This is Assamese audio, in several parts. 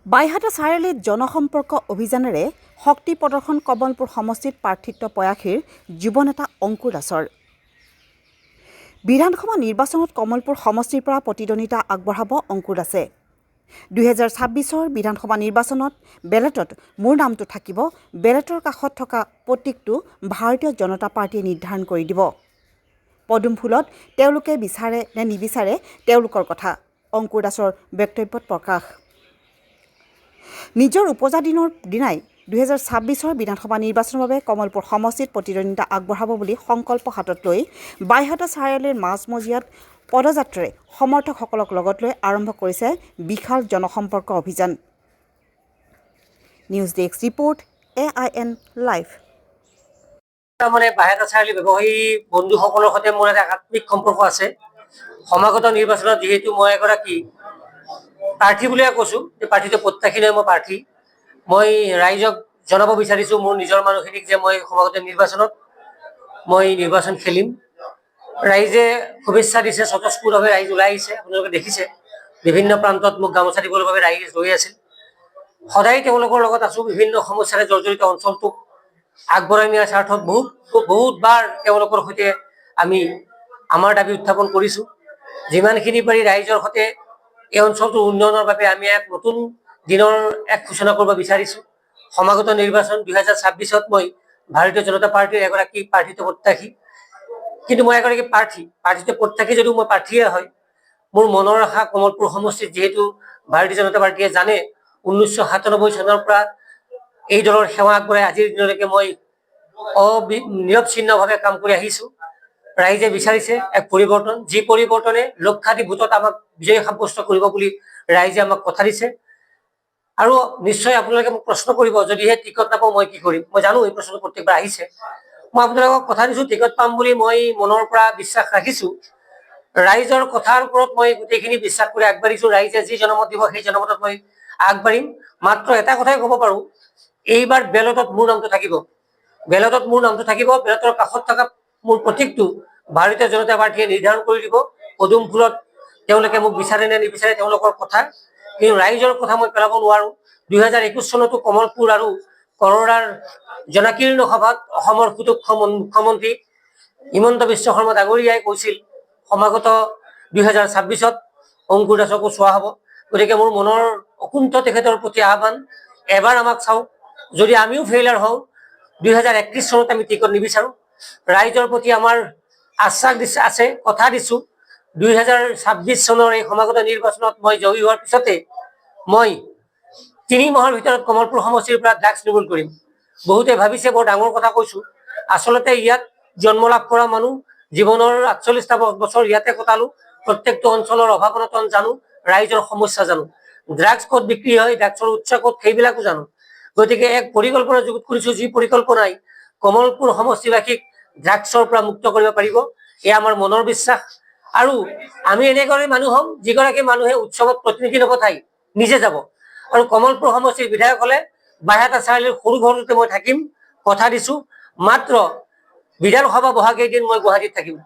বাইহাটা চাৰিআলিত জনসম্পৰ্ক অভিযানেৰে শক্তি প্ৰদৰ্শন কমলপুৰ সমষ্টিত প্ৰাৰ্থিত্ব প্ৰয়াসীৰ যুৱ নেতা অংকুৰ দাসৰ। বিধানসভা নিৰ্বাচনত কমলপুৰ সমষ্টিৰ পৰা প্ৰতিদ্বন্দ্বিতা আগবঢ়াব অংকুৰ দাসে। 2026 বিধানসভা নিৰ্বাচনত বেলেটত মোৰ নামটো থাকিব, বেলেটৰ কাষত থকা প্ৰতীকটো ভাৰতীয় জনতা পাৰ্টীয়ে নিৰ্ধাৰণ কৰি দিব। পদুম ফুলত তেওঁলোকে বিচাৰে নে নিবিচাৰে তেওঁলোকৰ কথা, অংকুৰ দাসৰ বক্তব্যত প্ৰকাশ। নিজৰ উপজা দিনৰ দিনাই 2026 বিধানসভা নিৰ্বাচনৰ বাবে কমলপুৰ সমষ্টিত প্ৰতিদ্বন্দ্বিতা আগবঢ়াব বুলি সংকল্প হাতত লৈ বাইহাটা চাৰিআলিৰ মাজমজিয়াত পদযাত্ৰাৰে সমৰ্থকসকলক লগত লৈ আৰম্ভ কৰিছে বিশাল জনসম্পৰ্ক অভিযান। News desk report AIN live. মানে বাইহাটা চাৰিআলি ব্যৱসায়ী বন্ধুসকলৰ সৈতে মোৰ এটা আত্মিক সম্পৰ্ক আছে। সমাগত নিৰ্বাচনত যিহেতু মই এগৰাকী প্ৰাৰ্থী বুলিয়ে কৈছোঁ, যে প্ৰাৰ্থীটো প্ৰত্যাশী নহয়, মই প্ৰাৰ্থী। মই ৰাইজক জনাব বিচাৰিছোঁ, মোৰ নিজৰ মানুহখিনিক, যে মই সমাগত নিৰ্বাচনত মই নিৰ্বাচন খেলিম। ৰাইজে শুভেচ্ছা দিছে, স্বতঃস্ফূৰ্তভাৱে ৰাইজ ওলাই আহিছে। আপোনালোকে দেখিছে বিভিন্ন প্ৰান্তত মোক গামোচা দিবলৈ বাবে ৰাইজ ৰৈ আছিল। সদায় তেওঁলোকৰ লগত আছোঁ। বিভিন্ন সমস্যাৰে জৰ্জৰিত অঞ্চলটোক আগবঢ়াই নিয়াৰ স্বাৰ্থত বহুতবাৰ তেওঁলোকৰ সৈতে আমি আমাৰ দাবী উত্থাপন কৰিছোঁ। যিমানখিনি পাৰি ৰাইজৰ সৈতে এই অঞ্চলটোৰ উন্নয়নৰ বাবে আমি এক নতুন দিনৰ সূচনা কৰিব বিচাৰিছোঁ। সমাগত নিৰ্বাচন 2026ত মই ভাৰতীয় জনতা পাৰ্টীৰ এগৰাকী প্ৰাৰ্থিত প্ৰত্যাশী। কিন্তু মই এগৰাকী প্ৰাৰ্থিত প্ৰত্যাশী যদিও মই প্ৰাৰ্থীয়ে হয়, মোৰ মনৰ আশা কমলপুৰ সমষ্টিত, যিহেতু ভাৰতীয় জনতা পাৰ্টীয়ে জানে 1997 চনৰ পৰা এই দলৰ সেৱা আগবঢ়াই আজিৰ দিনলৈকে মই নিৰৱচ্ছিন্নভাৱে কাম কৰি আহিছোঁ। ৰাইজে বিচাৰিছে এক পৰিৱৰ্তন, যি পৰিৱৰ্তনে লক্ষাধিক ভোটত আমাক বিজয়ী সাব্যস্ত কৰিব বুলি ৰাইজে আমাক কথা দিছে। আৰু নিশ্চয় আপোনালোকে মোক প্ৰশ্ন কৰিব, যদিহে টিকট নাপাওঁ মই কি কৰিম। মই জানো এই প্ৰশ্নটো প্ৰত্যেকবাৰ আহিছে। মই আপোনালোকক কথা দিছোঁ, টিকট পাম বুলি মই মনৰ পৰা বিশ্বাস ৰাখিছোঁ। ৰাইজৰ কথাৰ ওপৰত মই গোটেইখিনি বিশ্বাস কৰি আগবাঢ়িছোঁ। ৰাইজে যি জনমত দিব সেই জনমতত মই আগবাঢ়িম। মাত্ৰ এটা কথাই ক'ব পাৰোঁ, এইবাৰ বেলটত মোৰ নামটো থাকিব। বেলটত মোৰ নামটো থাকিব। বেলটৰ কাষত থকা মোৰ প্ৰতীকটো ভাৰতীয় জনতা পাৰ্টীয়ে নিৰ্ধাৰণ কৰি দিব। পদুম ফুলত তেওঁলোকে মোক বিচাৰে নে নিবিচাৰে তেওঁলোকৰ কথা, কিন্তু ৰাইজৰ কথা মই পেলাব নোৱাৰোঁ। 2021 চনতো কমলপুৰ আৰু কৰোৰাৰ জনাকীৰ্ণ সভাত অসমৰ সুদক্ষ মুখ্যমন্ত্ৰী হিমন্ত বিশ্ব শৰ্মা ডাঙৰীয়াই কৈছিল, সমাগত 2026ত অংকুৰ দাসকো চোৱা হ'ব। গতিকে মোৰ মনৰ অকুণ্ঠ তেখেতৰ প্ৰতি আহ্বান, এবাৰ আমাক চাওক। যদি আমিও ফেইলাৰ হওঁ, 2031 চনত আমি টিকট নিবিচাৰোঁ। ৰাইজৰ প্ৰতি আমাৰ আশ্বাস আছে, কথা দিছোঁ, 2026 চনৰ এই সমাগত নিৰ্বাচনত মই জয়ী হোৱাৰ পিছতে মই 3 মাহৰ ভিতৰত কমলপুৰ সমষ্টিৰ পৰা ড্ৰাগছ নিৰ্মূল কৰিম। বহুতে ভাবিছে বৰ ডাঙৰ কথা কৈছোঁ। আচলতে ইয়াত জন্ম লাভ কৰা মানুহ, জীৱনৰ 48টা বছৰ ইয়াতে কটালোঁ। প্ৰত্যেকটো অঞ্চলৰ অভাৱ অনাটন জানো, ৰাইজৰ সমস্যা জানো, ড্ৰাগছ ক'ত বিক্ৰী হয়, ড্ৰাগছৰ উৎস ক'ত, সেইবিলাকো জানো। গতিকে এক পৰিকল্পনা যুগুত কৰিছোঁ, যি পৰিকল্পনাই কমলপুৰ সমষ্টিবাসীক ড্ৰাগছৰ পৰা মুক্ত কৰিব পাৰিব। এয়া আমাৰ মনৰ বিশ্বাস। আৰু আমি এনেকৈ মানুহ হ'ম, যিগৰাকী মানুহে উৎসৱত প্ৰতিনিধি নপঠাই নিজে যাব। আৰু কমলপুৰ সমষ্টিৰ বিধায়ক হ'লে বাইহাটা চাৰিআলিৰ সৰু ঘৰটোতে মই থাকিম, কথা দিছোঁ। মাত্ৰ বিধানসভা বহা কেইদিন মই গুৱাহাটীত থাকিম।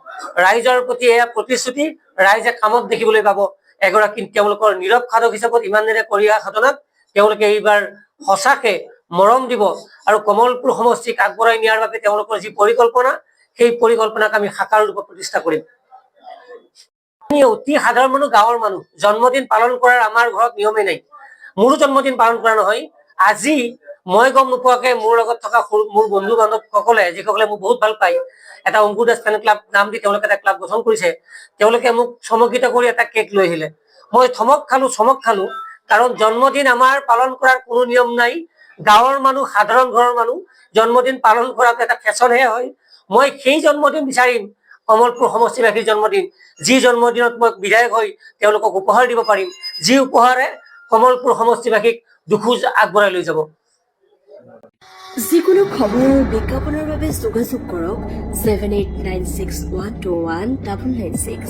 ৰাইজৰ প্ৰতি এয়া প্ৰতিশ্ৰুতি। ৰাইজে কামত দেখিবলৈ পাব এগৰাকী তেওঁলোকৰ নীৰৱ সাধক হিচাপত ইমানেৰে কৰি অহা সাধনাক তেওঁলোকে এইবাৰ সঁচাকে মৰম দিব। আৰু কমলপুৰ সমষ্টিক আগবঢ়াই নিয়াৰ বাবে তেওঁলোকৰ যি পৰিকল্পনা, সেই পৰিকল্পনাক আমি সাকাৰ ৰূপত প্ৰতিষ্ঠা কৰিম। অতি সাধাৰণ মানুহ, গাঁৱৰ মানুহ, জন্মদিন পালন কৰাৰ আমাৰ ঘৰত নিয়মেই নাই। মোৰো জন্মদিন পালন কৰা নহয়। আজি মই গম নোপোৱাকে মোৰ লগত থকা মোৰ বন্ধু বান্ধৱসকলে, যিসকলে মোক বহুত ভাল পায়, এটা অংকুৰ দাস ফেন ক্লাব নাম দি তেওঁলোকে এটা ক্লাব গঠন কৰিছে। তেওঁলোকে মোক চমকিত কৰি এটা কেক লৈ আহিলে। মই চমক খালো, কাৰণ জন্মদিন আমাৰ পালন কৰাৰ কোনো নিয়ম নাই। গাঁৱৰ মানুহ, সাধাৰণ ঘৰৰ মানুহ, জন্মদিন পালন কৰাটো এটা ফেশ্বনহে হয়। মই সেই জন্মদিন বিচাৰিম, কমলপুৰ সমষ্টিবাসীৰ জন্মদিন, যি জন্মদিনত মই বিধায়ক হৈ তেওঁলোকক উপহাৰ দিব পাৰিম, যি উপহাৰে কমলপুৰ সমষ্টিবাসীক দুখোজ আগবঢ়াই লৈ যাব। যিকোনো খবৰ আৰু বিজ্ঞাপনৰ বাবে যোগাযোগ কৰক 7896121996।